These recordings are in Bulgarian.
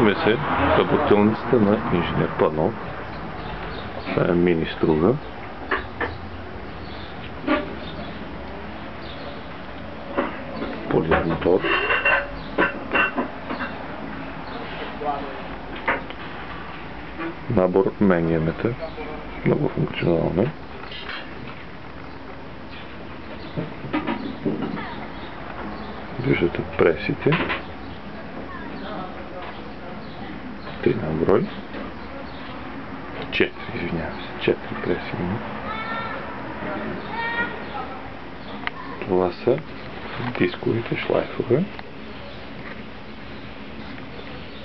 Намираме се в работилницата на инженер Панов. Това е мини струга. Полиен мотор. Набор от менгиметър. Много функционално. Виждате пресите. 3 на брой. 4, извинявам се. 4 преси има. Това са дисковите шлайфове.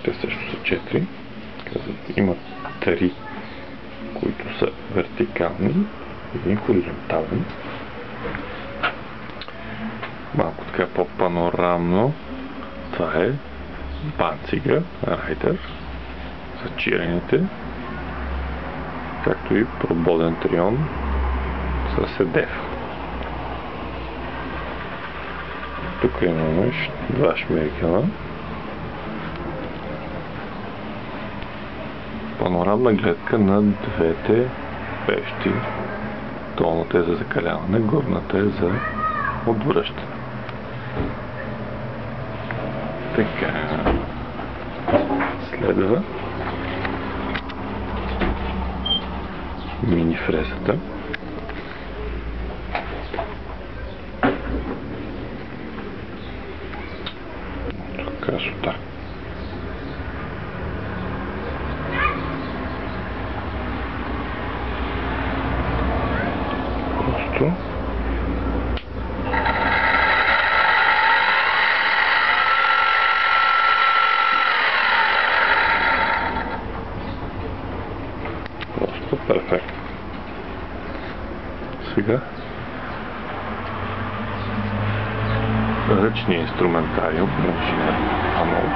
Те също са 4. Има 3, които са вертикални и един хоризонтален. Малко така по-панорамно. Това е банцига, райдер за чирените, както и прободен трион за седев. Тук имаме 2 шмеркела. Панорамна гледка на двете пещи. Долната е за закаляване, горната е за отвръщане. Така, следва мини фрезата. Красота. Просто перфектно. Сега ръчния инструментариум на инженер Панов.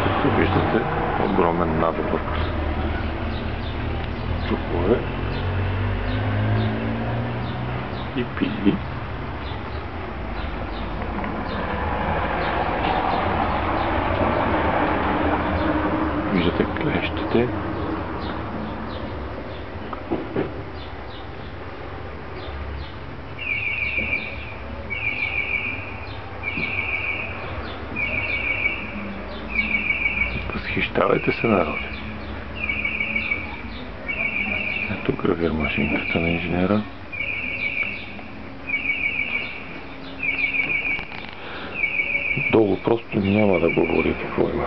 Както виждате, огромен набор от чукове и пили. Виждате клещите. Възхищавайте се, народи. Ето гравир машинката на инженера. Долу просто няма да говори какво има.